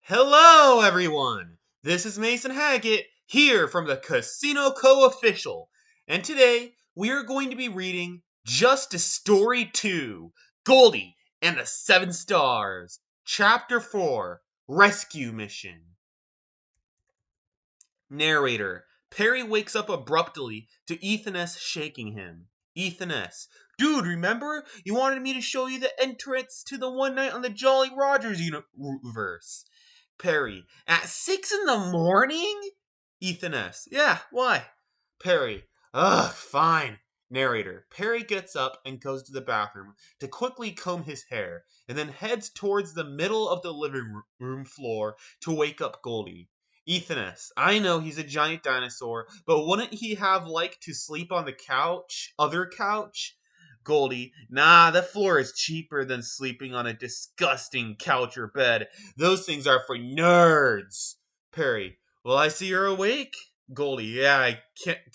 Hello, everyone! This is Mason Haggett here from the Casino Co-Official, and today we are going to be reading Justice Story 2 Goldie and the Seven Stars, Chapter 4 Rescue Mission. Narrator Perry wakes up abruptly to Ethan S. shaking him. Ethan S. Dude, remember? You wanted me to show you the entrance to the One Night on the Jolly Rogers universe. Perry. At 6 in the morning? Ethan S. Yeah, why? Perry. Ugh, fine. Narrator. Perry gets up and goes to the bathroom to quickly comb his hair, and then heads towards the middle of the living room floor to wake up Goldie. Ethan S. I know he's a giant dinosaur, but wouldn't he have liked to sleep on the other couch? Goldie, nah, the floor is cheaper than sleeping on a disgusting couch or bed. Those things are for nerds. Perry, well, I see you're awake. Goldie, yeah,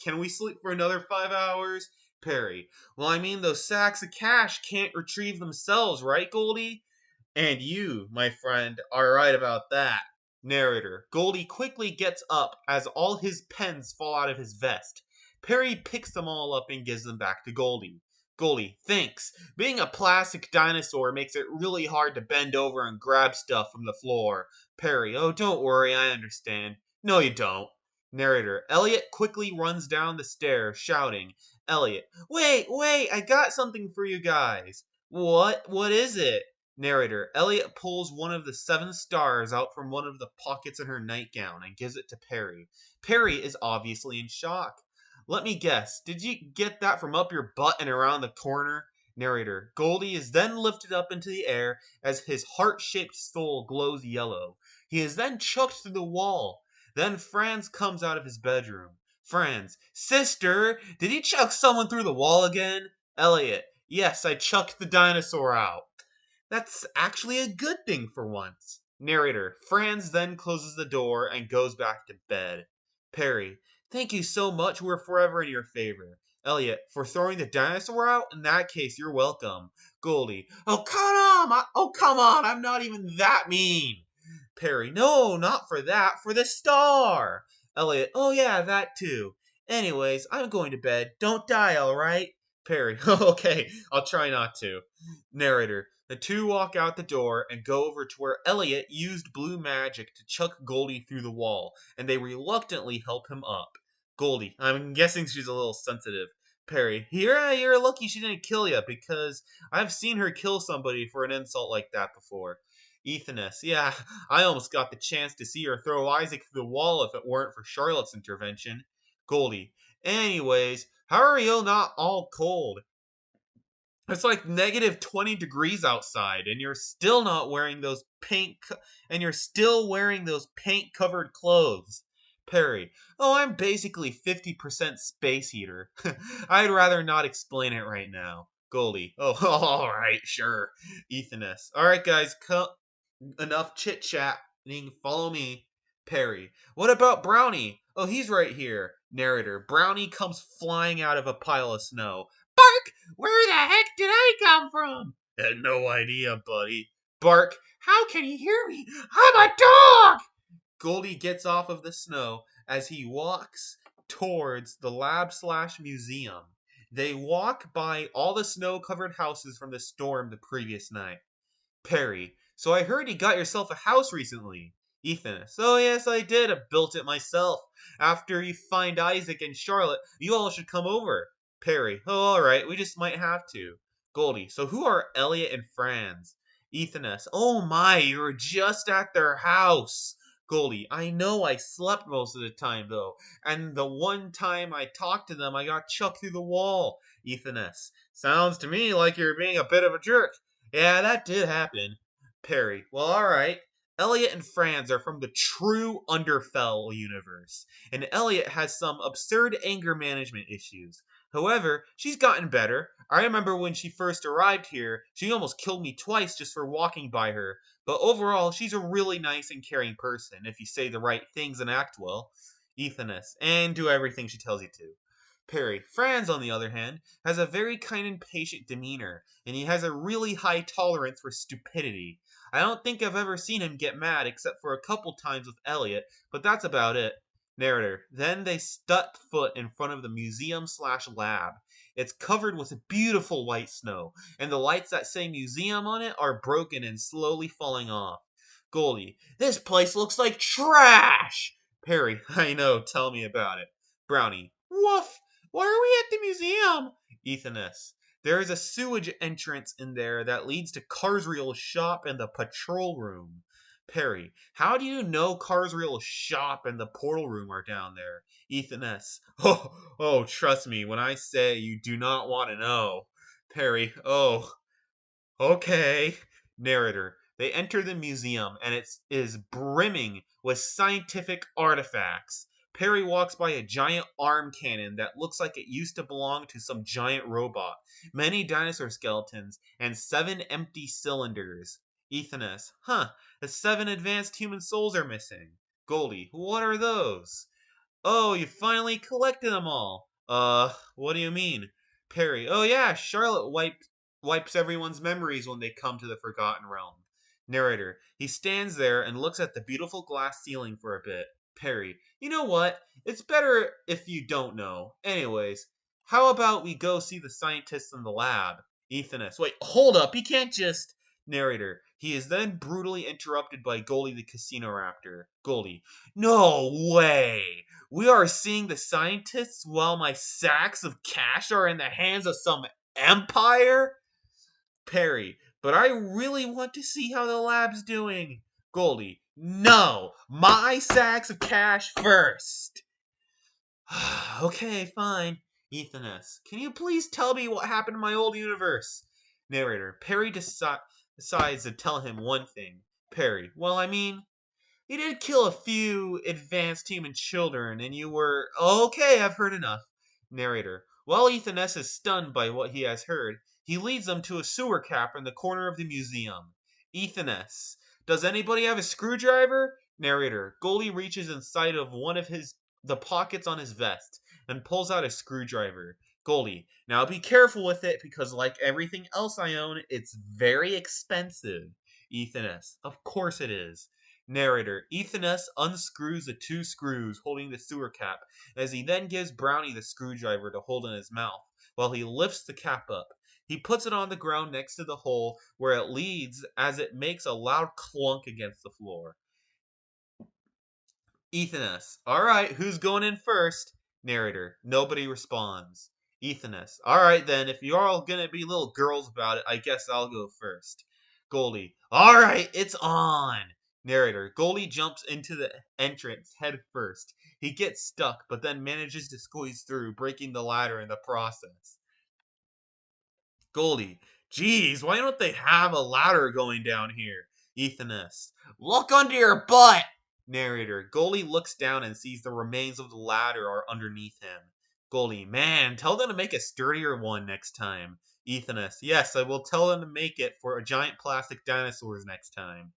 can we sleep for another 5 hours? Perry, well, I mean, those sacks of cash can't retrieve themselves, right, Goldie? And you, my friend, are right about that. Narrator, Goldie quickly gets up as all his pens fall out of his vest. Perry picks them all up and gives them back to Goldie. Goldie, thanks. Being a plastic dinosaur makes it really hard to bend over and grab stuff from the floor. Perry, oh, don't worry, I understand. No, you don't. Narrator, Elliot quickly runs down the stairs, shouting. Elliot, wait, I got something for you guys. What is it? Narrator, Elliot pulls one of the seven stars out from one of the pockets in her nightgown and gives it to Perry. Perry is obviously in shock. Let me guess, did you get that from up your butt and around the corner? Narrator, Goldie is then lifted up into the air as his heart-shaped skull glows yellow. He is then chucked through the wall. Then Franz comes out of his bedroom. Franz, sister, did he chuck someone through the wall again? Elliot, yes, I chucked the dinosaur out. That's actually a good thing for once. Narrator, Franz then closes the door and goes back to bed. Perry, thank you so much, we're forever in your favor. Elliot, for throwing the dinosaur out? In that case, you're welcome. Goldie, oh come on, I'm not even that mean. Perry, no, not for that, for the star. Elliot, oh yeah, that too. Anyways, I'm going to bed. Don't die, alright? Perry, okay, I'll try not to. Narrator, the two walk out the door and go over to where Elliot used blue magic to chuck Goldie through the wall, and they reluctantly help him up. Goldie, I'm guessing she's a little sensitive. Perry, you're lucky she didn't kill you, because I've seen her kill somebody for an insult like that before. Ethan S. Yeah, I almost got the chance to see her throw Isaac through the wall if it weren't for Charlotte's intervention. Goldie, anyways, how are you not all cold? It's like negative 20 degrees outside, and you're still not wearing those and you're still wearing those paint covered clothes. Perry, oh, I'm basically 50% space heater. I'd rather not explain it right now. Goldie, oh, all right, sure. Ethan S. All right, guys, enough chit chatting. Follow me. Perry, what about Brownie? Oh, he's right here. Narrator, Brownie comes flying out of a pile of snow. Bark! Where the heck did I come from? Had no idea, buddy. Bark! How can he hear me? I'm a dog! Goldie gets off of the snow as he walks towards the lab/museum. They walk by all the snow-covered houses from the storm the previous night. Perry, so I heard you got yourself a house recently. Ethan, so yes, I did. I built it myself. After you find Isaac and Charlotte, you all should come over. Perry, oh, alright, we just might have to. Goldie, so who are Elliot and Franz? Ethan S. Oh my, you were just at their house. Goldie, I know I slept most of the time though, and the one time I talked to them, I got chucked through the wall. Ethan S. Sounds to me like you're being a bit of a jerk. Yeah, that did happen. Perry, well, alright. Elliot and Franz are from the true Underfell universe, and Elliot has some absurd anger management issues. However, she's gotten better. I remember when she first arrived here, she almost killed me twice just for walking by her. But overall, she's a really nice and caring person if you say the right things and act well. Ethan S. And do everything she tells you to. Perry. Franz, on the other hand, has a very kind and patient demeanor, and he has a really high tolerance for stupidity. I don't think I've ever seen him get mad except for a couple times with Elliot, but that's about it. Narrator. Then they step foot in front of the museum/lab. It's covered with beautiful white snow, and the lights that say museum on it are broken and slowly falling off. Goldie. This place looks like trash! Perry. I know, tell me about it. Brownie. Woof! Why are we at the museum? Ethan S. There is a sewage entrance in there that leads to Carsreal's shop and the patrol room. Perry. How do you know Carsreal's shop and the portal room are down there? Ethan S. Oh, trust me when I say you do not want to know. Perry. Oh, okay. Narrator. They enter the museum and it is brimming with scientific artifacts. Perry walks by a giant arm cannon that looks like it used to belong to some giant robot, many dinosaur skeletons, and 7 empty cylinders. Ethan S. Huh, the 7 advanced human souls are missing. Goldie. What are those? Oh, you finally collected them all. What do you mean? Perry. Oh yeah, Charlotte wipes everyone's memories when they come to the Forgotten Realm. Narrator. He stands there and looks at the beautiful glass ceiling for a bit. Perry. You know what? It's better if you don't know. Anyways, how about we go see the scientists in the lab? Ethan S. Wait, hold up. You can't just... Narrator. He is then brutally interrupted by Goldie the Casino Raptor. Goldie. No way! We are seeing the scientists while my sacks of cash are in the hands of some empire? Perry, but I really want to see how the lab's doing. Goldie, no! My sacks of cash first! Okay, fine. Ethan S. Can you please tell me what happened in my old universe? Narrator, Perry decides to tell him one thing. Perry, well, I mean, you did kill a few advanced human children, and you were... Okay, I've heard enough. Narrator. While Ethan S. is stunned by what he has heard, he leads them to a sewer cap in the corner of the museum. Ethan S. Does anybody have a screwdriver? Narrator. Goldie reaches inside of one of the pockets on his vest and pulls out a screwdriver. Goldie. Now be careful with it because like everything else I own, it's very expensive. Ethan S. Of course it is. Narrator. Ethan S. unscrews the 2 screws holding the sewer cap as he then gives Brownie the screwdriver to hold in his mouth while he lifts the cap up. He puts it on the ground next to the hole where it leads as it makes a loud clunk against the floor. Ethan S. Alright, who's going in first? Narrator. Nobody responds. Ethan S. Alright then, if you're all gonna be little girls about it, I guess I'll go first. Goldie. Alright, it's on! Narrator. Goldie jumps into the entrance head first. He gets stuck, but then manages to squeeze through, breaking the ladder in the process. Goldie. Geez, why don't they have a ladder going down here? Ethan S. Look under your butt! Narrator. Goldie looks down and sees the remains of the ladder are underneath him. Goldie. Man, tell them to make a sturdier one next time. Ethan S. Yes, I will tell them to make it for a giant plastic dinosaurs next time.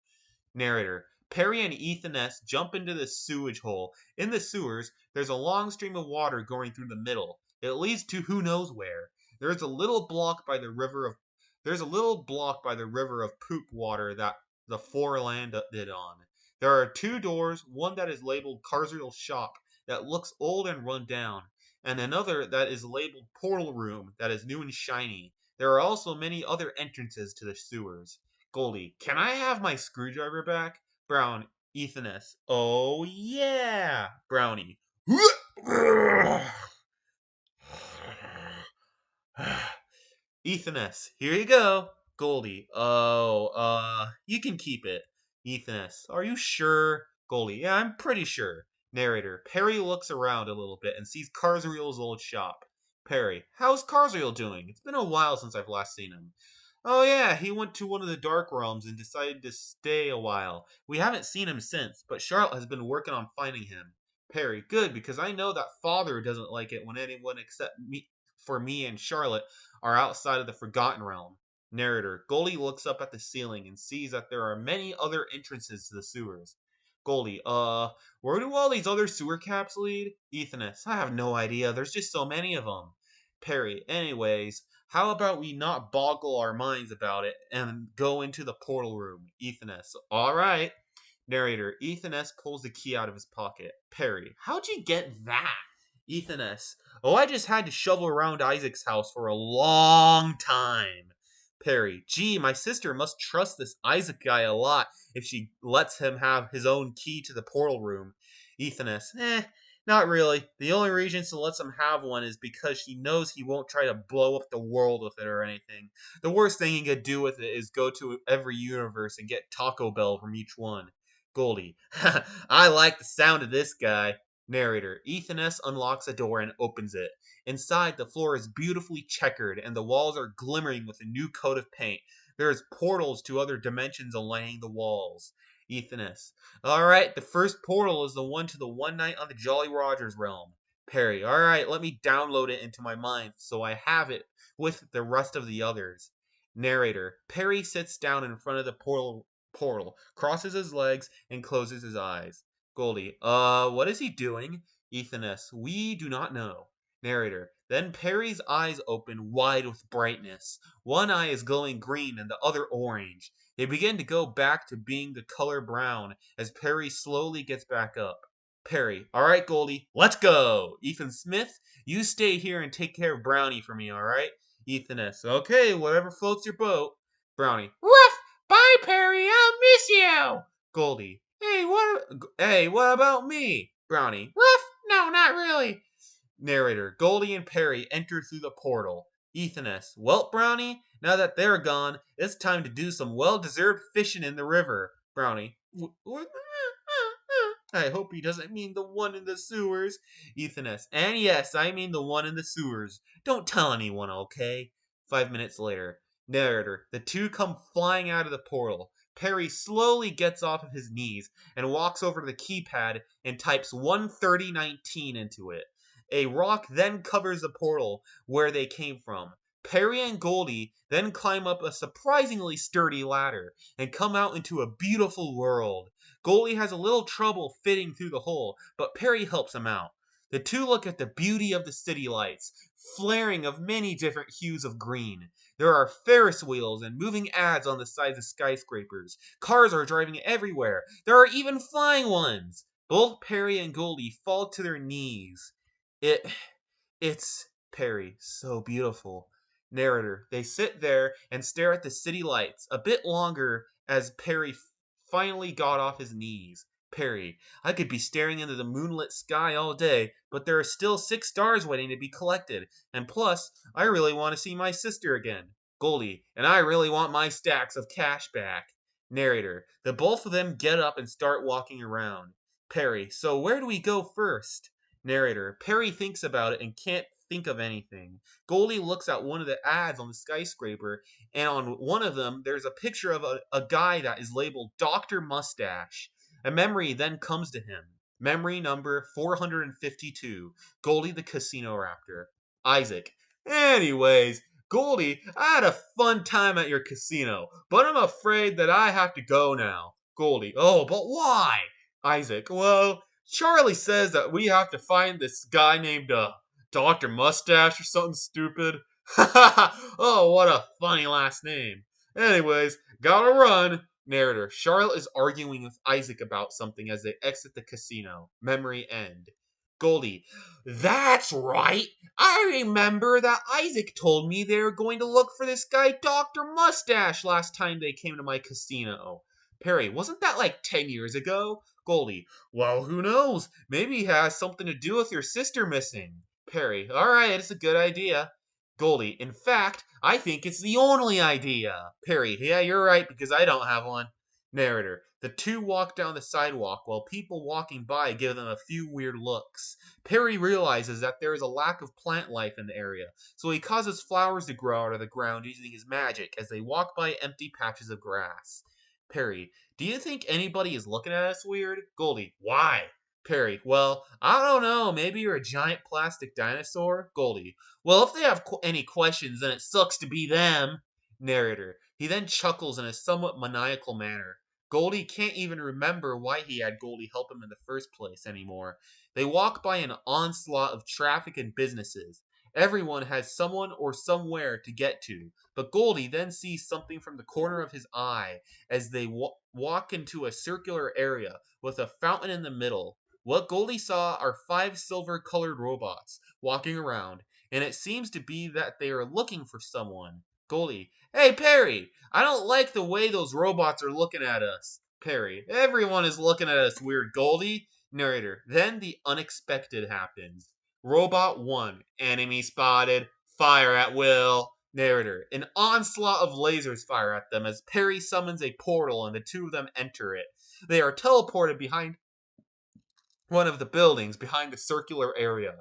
Narrator. Perry and Ethan S. jump into the sewage hole. In the sewers, there's a long stream of water going through the middle. It leads to who knows where. There's a little block by the river of poop water that the four landed on. There are 2 doors, one that is labeled Carsreal's shop that looks old and run down, and another that is labeled portal room that is new and shiny. There are also many other entrances to the sewers. Goldie, can I have my screwdriver back? Brown, Ethan S. Oh yeah! Brownie. Ethan S. Here you go. Goldie. Oh, you can keep it. Ethan S. Are you sure? Goldie. Yeah, I'm pretty sure. Narrator. Perry looks around a little bit and sees Carsreal's old shop. Perry. How's Carsreal doing? It's been a while since I've last seen him. Oh yeah, he went to one of the Dark Realms and decided to stay a while. We haven't seen him since, but Charlotte has been working on finding him. Perry. Good, because I know that father doesn't like it when anyone except me and Charlotte are outside of the Forgotten Realm. Narrator. Goldie looks up at the ceiling and sees that there are many other entrances to the sewers. Goldie, where do all these other sewer caps lead? Ethanus, I have no idea. There's just so many of them. Perry, anyways, how about we not boggle our minds about it and go into the portal room? Ethanus, alright. Narrator, Ethan S. pulls the key out of his pocket. Perry, how'd you get that? Ethan S. Oh, I just had to shovel around Isaac's house for a long time. Perry, gee, my sister must trust this Isaac guy a lot if she lets him have his own key to the portal room. Ethan S. Not really. The only reason she lets him have one is because she knows he won't try to blow up the world with it or anything. The worst thing he could do with it is go to every universe and get Taco Bell from each one. Goldie. I like the sound of this guy. Narrator. Ethan S. unlocks a door and opens it. Inside, the floor is beautifully checkered and the walls are glimmering with a new coat of paint. There is portals to other dimensions lining the walls. Ethan S. Alright, the first portal is the one to the one night on the Jolly Rogers realm. Perry. Alright, let me download it into my mind so I have it with the rest of the others. Narrator. Perry sits down in front of the portal, crosses his legs, and closes his eyes. Goldie, what is he doing? Ethan S. We do not know. Narrator. Then Perry's eyes open wide with brightness. One eye is glowing green and the other orange. They begin to go back to being the color brown as Perry slowly gets back up. Perry, alright, Goldie, let's go! Ethan Smith, you stay here and take care of Brownie for me, alright? Ethan S. Okay, whatever floats your boat. Brownie, woof! Bye, Perry. I'll miss you. Goldie. What about me? Brownie. Ruff. No, not really. Narrator. Goldie and Perry enter through the portal. Ethan S. Well, Brownie, now that they're gone, it's time to do some well-deserved fishing in the river. Brownie. I hope he doesn't mean the one in the sewers. Ethan S. And yes, I mean the one in the sewers. Don't tell anyone, okay? 5 minutes later. Narrator. The two come flying out of the portal. Perry slowly gets off of his knees and walks over to the keypad and types 13019 into it. A rock then covers the portal where they came from. Perry and Goldie then climb up a surprisingly sturdy ladder and come out into a beautiful world. Goldie has a little trouble fitting through the hole, but Perry helps him out. The two look at the beauty of the city lights, flaring of many different hues of green. There are Ferris wheels and moving ads on the sides of skyscrapers. Cars are driving everywhere. There are even flying ones. Both Perry and Goldie fall to their knees. It it's Perry, so beautiful. Narrator. They sit there and stare at the city lights a bit longer as Perry finally got off his knees. Perry. I could be staring into the moonlit sky all day, but there are still 6 stars waiting to be collected. And plus, I really want to see my sister again. Goldie. And I really want my stacks of cash back. Narrator. The both of them get up and start walking around. Perry. So where do we go first? Narrator. Perry thinks about it and can't think of anything. Goldie looks at one of the ads on the skyscraper, and on one of them, there's a picture of a guy that is labeled Dr. Mustache. A memory then comes to him. Memory number 452. Goldie the Casino Raptor. Isaac. Anyways, Goldie, I had a fun time at your casino, but I'm afraid that I have to go now. Goldie. Oh, but why? Isaac. Well, Charlie says that we have to find this guy named Dr. Mustache or something stupid. Oh, what a funny last name. Anyways, gotta run. Narrator. Charlotte is arguing with Isaac about something as they exit the casino. Memory end. Goldie. That's right. I remember that Isaac told me they were going to look for this guy Dr. Mustache last time they came to my casino. Perry. Wasn't that like 10 years ago? Goldie. Well, who knows? Maybe it has something to do with your sister missing. Perry. Alright, it's a good idea. Goldie. In fact, I think it's the only idea. Perry. Yeah, you're right, because I don't have one. Narrator. The two walk down the sidewalk while people walking by give them a few weird looks. Perry realizes that there is a lack of plant life in the area, so he causes flowers to grow out of the ground using his magic as they walk by empty patches of grass. Perry. Do you think anybody is looking at us weird? Goldie. Why? Perry. Well, I don't know. Maybe you're a giant plastic dinosaur? Goldie. Well, if they have any questions, then it sucks to be them. Narrator. He then chuckles in a somewhat maniacal manner. Goldie can't even remember why he had Goldie help him in the first place anymore. They walk by an onslaught of traffic and businesses. Everyone has someone or somewhere to get to, but Goldie then sees something from the corner of his eye as they walk into a circular area with a fountain in the middle. What Goldie saw are 5 silver-colored robots walking around, and it seems to be that they are looking for someone. Goldie, hey Perry, I don't like the way those robots are looking at us. Perry, everyone is looking at us, weird Goldie. Narrator, then the unexpected happens. Robot 1, enemy spotted, fire at will. Narrator, an onslaught of lasers fire at them as Perry summons a portal and the two of them enter it. They are teleported behind one of the buildings behind the circular area.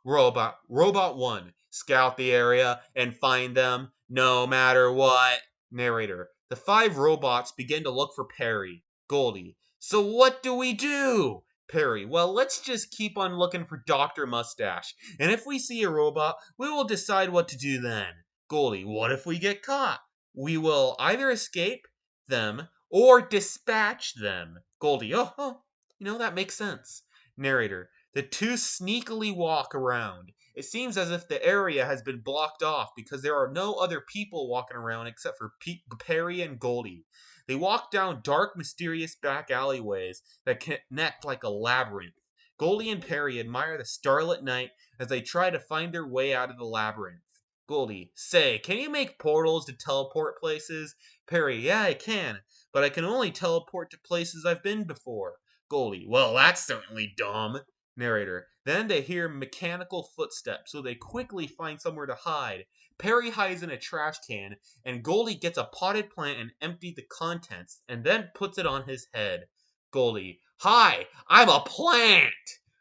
Robot 1, scout the area and find them no matter what. Narrator, the 5 robots begin to look for Perry. Goldie, so what do we do? Perry, well, let's just keep on looking for Dr. Mustache, and if we see a robot, we will decide what to do then. Goldie, what if we get caught? We will either escape them or dispatch them. Goldie, that makes sense. Narrator, the two sneakily walk around. It seems as if the area has been blocked off because there are no other people walking around except for Perry and Goldie. They walk down dark, mysterious back alleyways that connect like a labyrinth. Goldie and Perry admire the starlit night as they try to find their way out of the labyrinth. Goldie, say, can you make portals to teleport places? Perry, yeah, I can, but I can only teleport to places I've been before. Goldie, well, that's certainly dumb. Narrator, then they hear mechanical footsteps, so they quickly find somewhere to hide. Perry hides in a trash can, and Goldie gets a potted plant and empties the contents, and then puts it on his head. Goldie, hi, I'm a plant!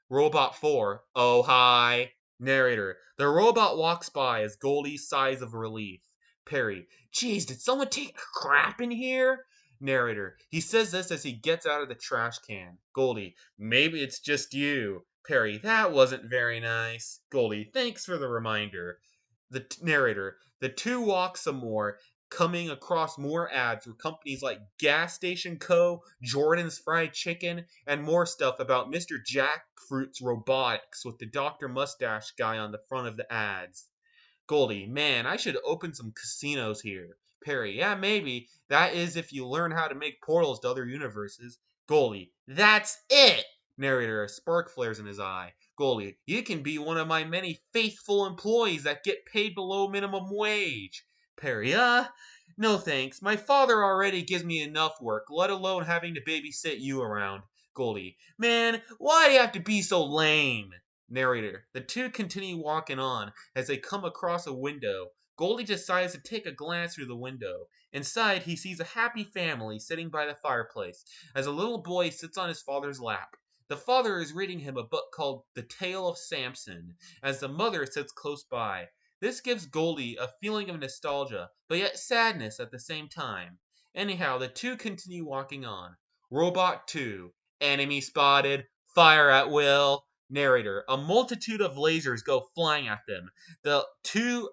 Robot 4, oh hi. Narrator, the robot walks by as Goldie sighs of relief. Perry, geez, did someone take a crap in here? Narrator, he says this as he gets out of the trash can. Goldie, maybe it's just you. Perry, that wasn't very nice. Goldie, thanks for the reminder. The narrator, the two walk some more, coming across more ads for companies like Gas Station Co., Jordan's Fried Chicken, and more stuff about Mr. Jackfruit's robotics with the Dr. Mustache guy on the front of the ads. Goldie, man, I should open some casinos here. Perry, yeah, maybe. That is if you learn how to make portals to other universes. Goldie, that's it! Narrator, a spark flares in his eye. Goldie, you can be one of my many faithful employees that get paid below minimum wage. Perry, no thanks. My father already gives me enough work, let alone having to babysit you around. Goldie, man, why do you have to be so lame? Narrator, the two continue walking on as they come across a window. Goldie decides to take a glance through the window. Inside, he sees a happy family sitting by the fireplace as a little boy sits on his father's lap. The father is reading him a book called The Tale of Samson, as the mother sits close by. This gives Goldie a feeling of nostalgia, but yet sadness at the same time. Anyhow, the two continue walking on. Robot 2, enemy spotted, fire at will. Narrator, a multitude of lasers go flying at them. The two,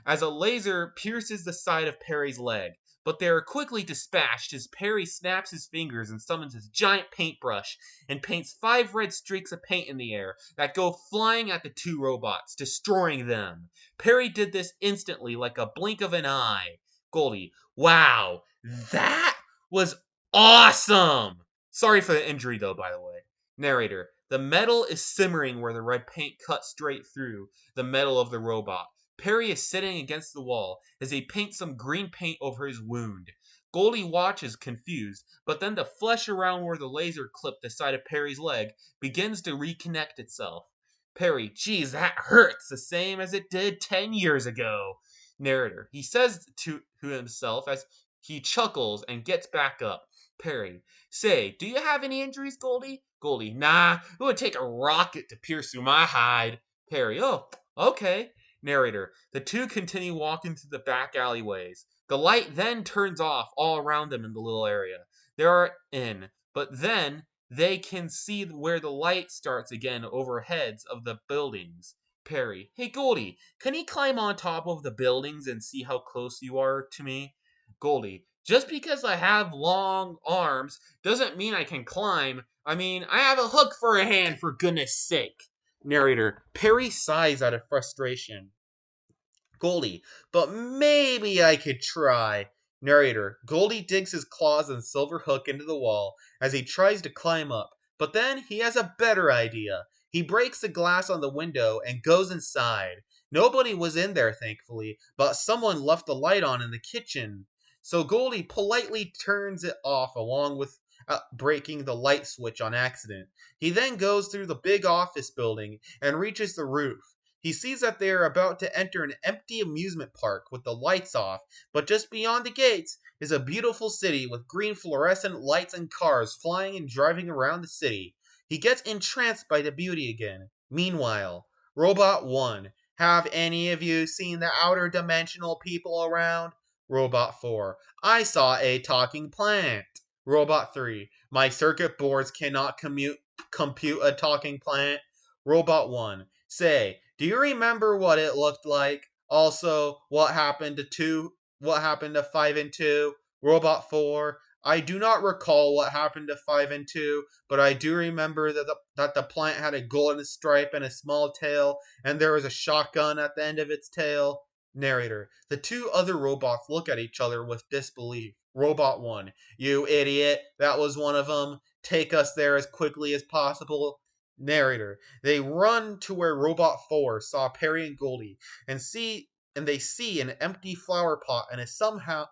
as a laser pierces the side of Perry's leg, but they are quickly dispatched as Perry snaps his fingers and summons his giant paintbrush and paints 5 red streaks of paint in the air that go flying at the two robots, destroying them. Perry did this instantly like a blink of an eye. Goldie, wow, that was awesome! Sorry for the injury though, by the way. Narrator, the metal is simmering where the red paint cuts straight through the metal of the robot. Perry is sitting against the wall as he paints some green paint over his wound. Goldie watches confused, but then the flesh around where the laser clipped the side of Perry's leg begins to reconnect itself. Perry, geez, that hurts the same as it did 10 years ago. Narrator, he says to himself as he chuckles and gets back up. Perry, say, do you have any injuries, Goldie? Goldie, nah, it would take a rocket to pierce through my hide. Perry, oh, okay. Narrator, the two continue walking through the back alleyways. The light then turns off all around them in the little area they are in, but then they can see where the light starts again over heads of the buildings. Perry, hey Goldie, can you climb on top of the buildings and see how close you are to me? Goldie, Just because I have long arms doesn't mean I can climb. I mean, I have a hook for a hand, for goodness sake. Narrator, Perry sighs out of frustration. Goldie, but maybe I could try. Narrator, Goldie digs his claws and silver hook into the wall as he tries to climb up, but then he has a better idea. He breaks the glass on the window and goes inside. Nobody was in there, thankfully, but someone left the light on in the kitchen. So Goldie politely turns it off along with breaking the light switch on accident. He then goes through the big office building and reaches the roof. He sees that they are about to enter an empty amusement park with the lights off, but just beyond the gates is a beautiful city with green fluorescent lights and cars flying and driving around the city. He gets entranced by the beauty again. Meanwhile, Robot 1, have any of you seen the outer dimensional people around? Robot 4, I saw a talking plant. Robot 3, my circuit boards cannot compute a talking plant. Robot 1, say, do you remember what it looked like? Also, what happened to 5 and 2? Robot 4, I do not recall what happened to 5 and 2, but I do remember that the plant had a golden stripe and a small tail, and there was a shotgun at the end of its tail. Narrator, the two other robots look at each other with disbelief. Robot 1, you idiot, that was one of them. Take us there as quickly as possible. Narrator, they run to where Robot 4 saw Perry and Goldie and they see an empty flower pot and a somewhat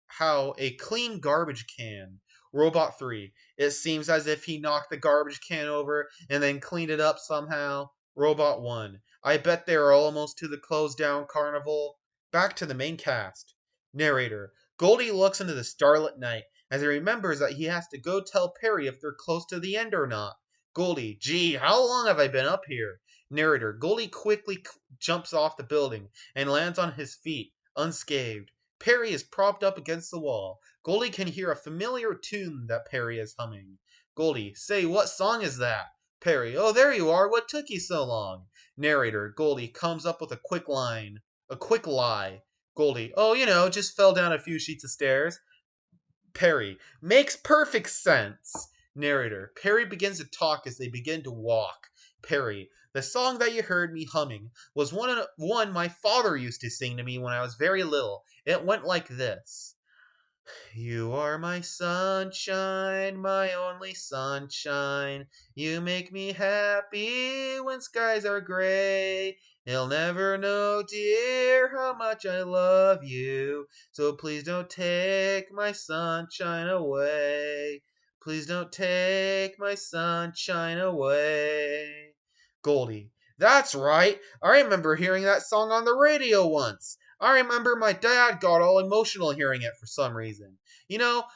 how a clean garbage can. Robot 3, it seems as if he knocked the garbage can over and then cleaned it up somehow. Robot 1, I bet they are almost to the closed down carnival. Back to the main cast. Narrator, Goldie looks into the starlit night as he remembers that he has to go tell Perry if they're close to the end or not. Goldie, gee, how long have I been up here? Narrator, Goldie quickly jumps off the building and lands on his feet, unscathed. Perry is propped up against the wall. Goldie can hear a familiar tune that Perry is humming. Goldie, say, what song is that? Perry, oh, there you are. What took you so long? Narrator, Goldie comes up with a quick lie. Goldie, oh, just fell down a few sheets of stairs. Perry, makes perfect sense. Narrator, Perry begins to talk as they begin to walk. Perry, the song that you heard me humming was one my father used to sing to me when I was very little. It went like this. You are my sunshine, my only sunshine. You make me happy when skies are gray. You'll never know, dear, how much I love you. So please don't take my sunshine away. Please don't take my sunshine away. Goldie, that's right. I remember hearing that song on the radio once. I remember my dad got all emotional hearing it for some reason.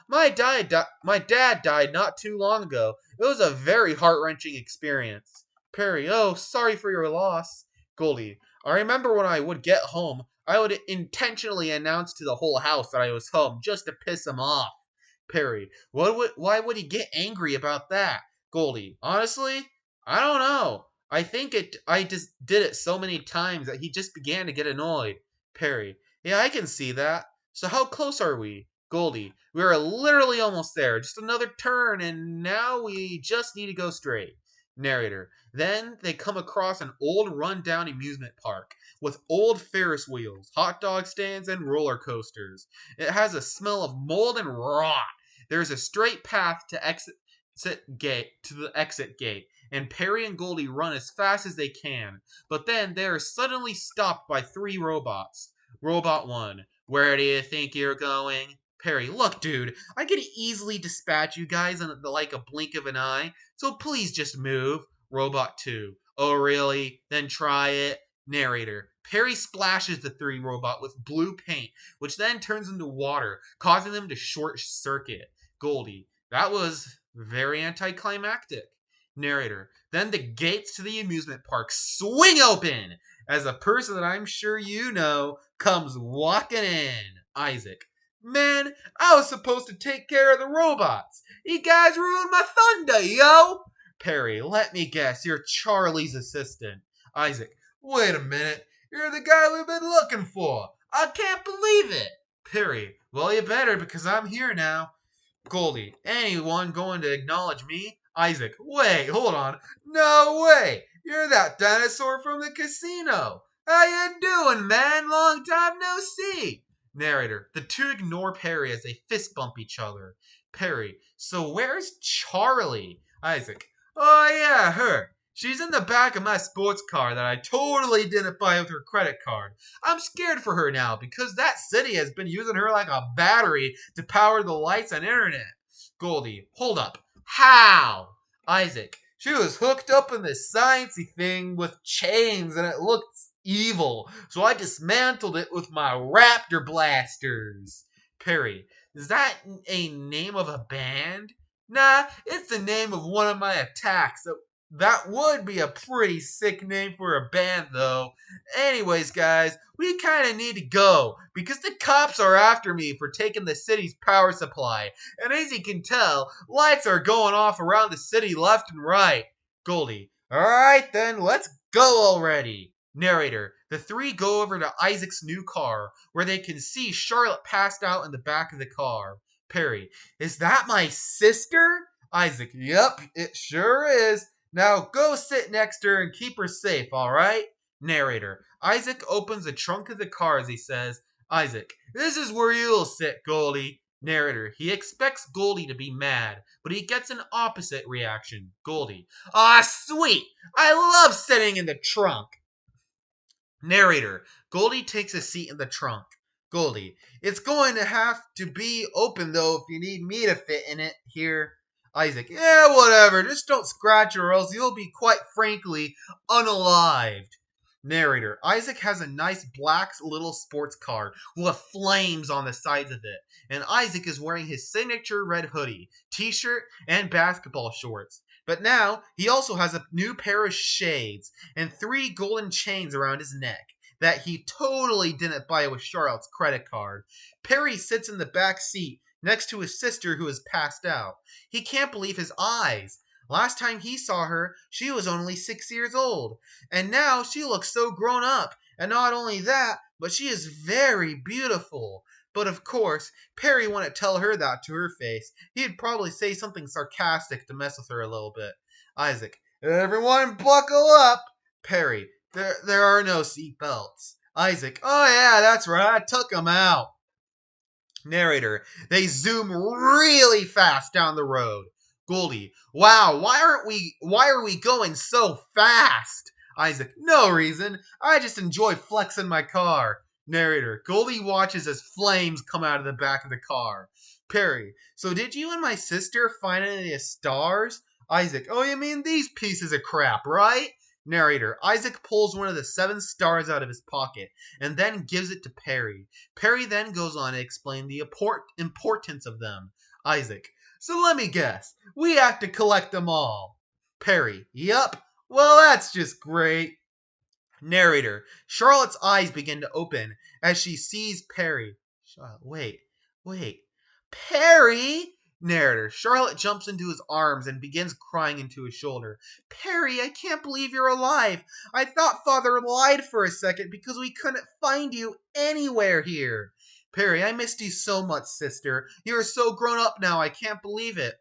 My dad died not too long ago. It was a very heart-wrenching experience. Perry, oh, sorry for your loss. Goldie, I remember when I would get home, I would intentionally announce to the whole house that I was home just to piss him off. Perry, why would he get angry about that? Goldie, honestly, I don't know. I just did it so many times that he just began to get annoyed. Perry, yeah, I can see that. So how close are we? Goldie, we are literally almost there. Just another turn, and now we just need to go straight. Narrator, then they come across an old run-down amusement park with old Ferris wheels, hot dog stands, and roller coasters. It has a smell of mold and rot. There's a straight path to the exit gate, and Perry and Goldie run as fast as they can. But then they are suddenly stopped by three robots. Robot 1, where do you think you're going? Perry, look, dude, I could easily dispatch you guys in like a blink of an eye, so please just move. Robot 2, oh really? Then try it. Narrator, Perry splashes the three robot with blue paint, which then turns into water, causing them to short circuit. Goldie, that was very anticlimactic. Narrator, then the gates to the amusement park swing open as a person that I'm sure you know comes walking in. Isaac, man, I was supposed to take care of the robots. You guys ruined my thunder, yo. Perry, let me guess, you're Charlie's assistant. Isaac, wait a minute. You're the guy we've been looking for. I can't believe it. Perry, well, you better because I'm here now. Goldie, anyone going to acknowledge me? Isaac, wait, hold on. No way! You're that dinosaur from the casino. How you doing, man? Long time no see. Narrator, the two ignore Perry as they fist bump each other. Perry, so where's Charlie? Isaac, oh yeah, her. She's in the back of my sports car that I totally didn't buy with her credit card. I'm scared for her now because that city has been using her like a battery to power the lights and internet. Goldie, hold up. How? Isaac, she was hooked up in this sciencey thing with chains and it looked evil, so I dismantled it with my raptor blasters. Perry, is that a name of a band? Nah, it's the name of one of my attacks. That would be a pretty sick name for a band, though. Anyways, guys, we kind of need to go because the cops are after me for taking the city's power supply. And as you can tell, lights are going off around the city left and right. Goldie, alright then, let's go already. Narrator, the three go over to Isaac's new car, where they can see Charlotte passed out in the back of the car. Perry, is that my sister? Isaac, yep, it sure is. Now go sit next to her and keep her safe, alright? Narrator, Isaac opens the trunk of the car as he says, Isaac, this is where you'll sit, Goldie. Narrator, he expects Goldie to be mad, but he gets an opposite reaction. Goldie, ah, sweet! I love sitting in the trunk. Narrator, Goldie takes a seat in the trunk. Goldie, it's going to have to be open though if you need me to fit in it here. Isaac, yeah, whatever. Just don't scratch or else you'll be quite frankly unalived. Narrator, Isaac has a nice black little sports car with flames on the sides of it. And Isaac is wearing his signature red hoodie, t-shirt, and basketball shorts. But now, he also has a new pair of shades and 3 golden chains around his neck that he totally didn't buy with Charlotte's credit card. Perry sits in the back seat next to his sister who has passed out. He can't believe his eyes. Last time he saw her, she was only 6 years old. And now she looks so grown up. And not only that, but she is very beautiful. But of course, Perry wouldn't tell her that to her face. He'd probably say something sarcastic to mess with her a little bit. Isaac, everyone buckle up. Perry, there are no seat belts. Isaac, oh yeah, that's right, I took them out. Narrator, they zoom really fast down the road. Goldie, wow, why are we going so fast? Isaac, no reason. I just enjoy flexing my car. Narrator, Goldie watches as flames come out of the back of the car. Perry, so did you and my sister find any stars? Isaac, oh, you mean these pieces of crap, right? Narrator, Isaac pulls one of the 7 stars out of his pocket and then gives it to Perry. Perry then goes on to explain the importance of them. Isaac, so let me guess, we have to collect them all. Perry, yup, well that's just great. Narrator, Charlotte's eyes begin to open as she sees Perry. Charlotte, wait. Perry! Narrator, Charlotte jumps into his arms and begins crying into his shoulder. Perry, I can't believe you're alive. I thought Father lied for a second because we couldn't find you anywhere here. Perry, I missed you so much, sister. You are so grown up now, I can't believe it.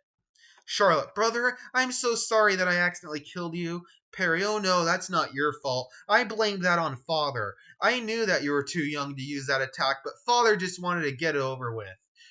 Charlotte, brother, I'm so sorry that I accidentally killed you. Perry, oh no, that's not your fault. I blamed that on Father. I knew that you were too young to use that attack, but Father just wanted to get it over with.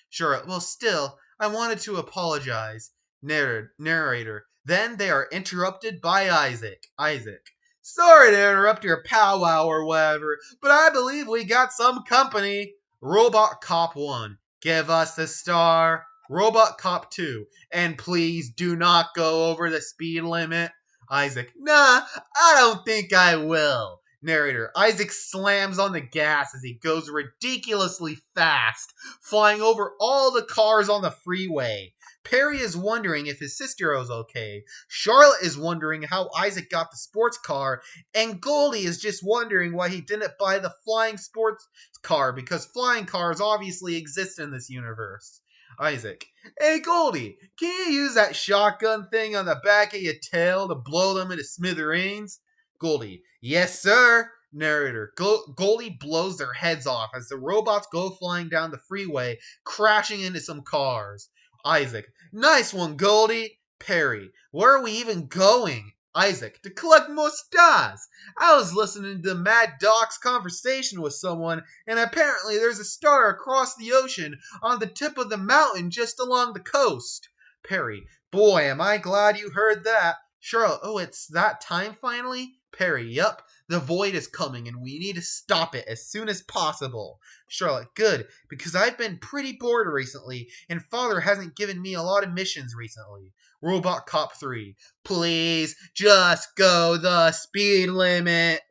Charlotte, well still, I wanted to apologize. Narrator, then they are interrupted by Isaac. Isaac, sorry to interrupt your powwow or whatever, but I believe we got some company. Robot Cop 1, give us the star. Robot Cop 2, and please do not go over the speed limit. Isaac, nah, I don't think I will. Narrator, Isaac slams on the gas as he goes ridiculously fast, flying over all the cars on the freeway. Perry is wondering if his sister is okay. Charlotte is wondering how Isaac got the sports car, and Goldie is just wondering why he didn't buy the flying sports car because flying cars obviously exist in this universe. Isaac, hey Goldie, can you use that shotgun thing on the back of your tail to blow them into smithereens? Goldie, yes sir. Narrator. Goldie blows their heads off as the robots go flying down the freeway, crashing into some cars. Isaac. Nice one, Goldie. Perry. Where are we even going? Isaac. To collect more stars. I was listening to the Mad Doc's conversation with someone, and apparently there's a star across the ocean on the tip of the mountain just along the coast. Perry. Boy, am I glad you heard that. Charlotte. Oh, it's that time finally? Perry. Yup. The void is coming and we need to stop it as soon as possible. Charlotte. Good, because I've been pretty bored recently and Father hasn't given me a lot of missions recently. Robot Cop 3. Please just go the speed limit.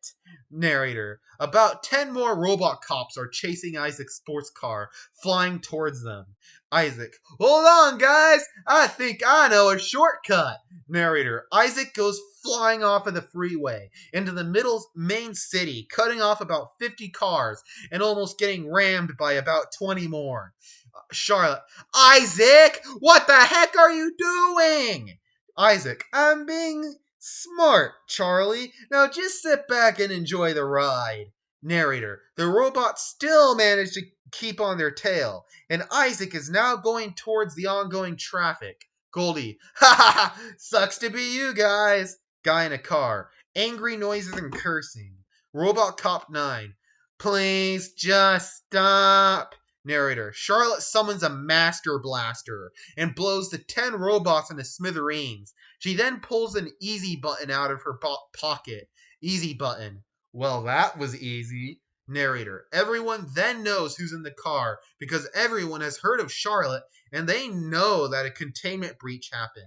Narrator. About 10 more robot cops are chasing Isaac's sports car, flying towards them. Isaac. Hold on, guys. I think I know a shortcut. Narrator. Isaac goes flying off of the freeway into the main city, cutting off about 50 cars and almost getting rammed by about 20 more. Charlotte. Isaac, what the heck are you doing? Isaac. I'm being smart, Charlie. Now just sit back and enjoy the ride. Narrator. The robots still manage to keep on their tail, and Isaac is now going towards the ongoing traffic. Goldie. Ha ha ha! Sucks to be you guys. Guy in a car. Angry noises and cursing. Robot Cop 9. Please just stop. Narrator. Charlotte summons a master blaster and blows the 10 robots into smithereens. She then pulls an easy button out of her pocket. Easy button. Well, that was easy. Narrator. Everyone then knows who's in the car because everyone has heard of Charlotte and they know that a containment breach happened.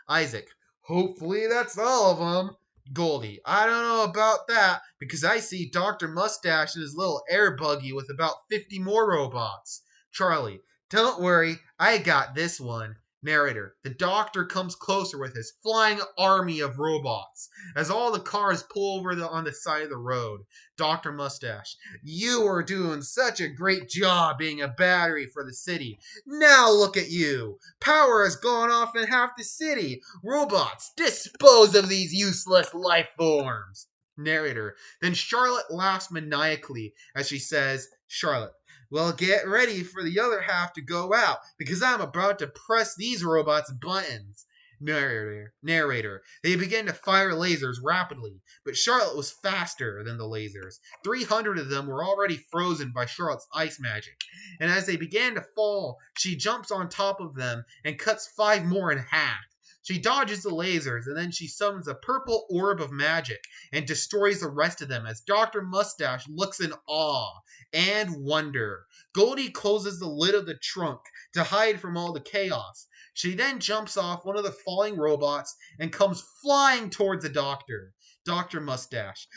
Isaac. Hopefully that's all of them. Goldie. I don't know about that because I see Dr. Mustache in his little air buggy with about 50 more robots. Charlie. Don't worry, I got this one. Narrator. The doctor comes closer with his flying army of robots as all the cars pull over on the side of the road. Dr. Mustache. You are doing such a great job being a battery for the city. Now look at you. Power has gone off in half the city. Robots, dispose of these useless life forms. Narrator. Then Charlotte laughs maniacally as she says, Charlotte. Well, get ready for the other half to go out, because I'm about to press these robots' buttons. Narrator. They began to fire lasers rapidly, but Charlotte was faster than the lasers. 300 of them were already frozen by Charlotte's ice magic, and as they began to fall, she jumps on top of them and cuts 5 more in half. She dodges the lasers, and then she summons a purple orb of magic and destroys the rest of them as Dr. Mustache looks in awe and wonder. Goldie closes the lid of the trunk to hide from all the chaos. She then jumps off one of the falling robots and comes flying towards the doctor. Dr. Mustache.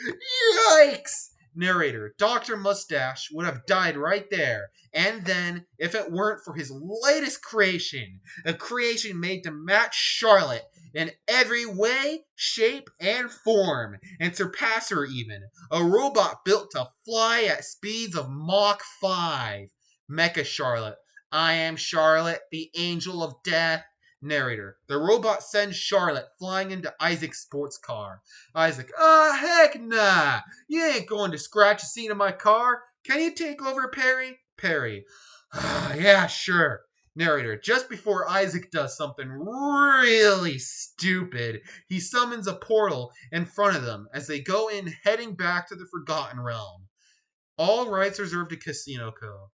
Yikes! Narrator. Dr. Mustache would have died right there, and then, if it weren't for his latest creation, a creation made to match Charlotte in every way, shape, and form, and surpass her even. A robot built to fly at speeds of Mach 5. Mecha Charlotte. I am Charlotte, the angel of death. Narrator. The robot sends Charlotte flying into Isaac's sports car. Isaac. Heck nah. You ain't going to scratch the seat of my car. Can you take over, Perry? Perry. Yeah, sure. Narrator. Just before Isaac does something really stupid, he summons a portal in front of them as they go in heading back to the Forgotten Realm. All rights reserved to Casino Co.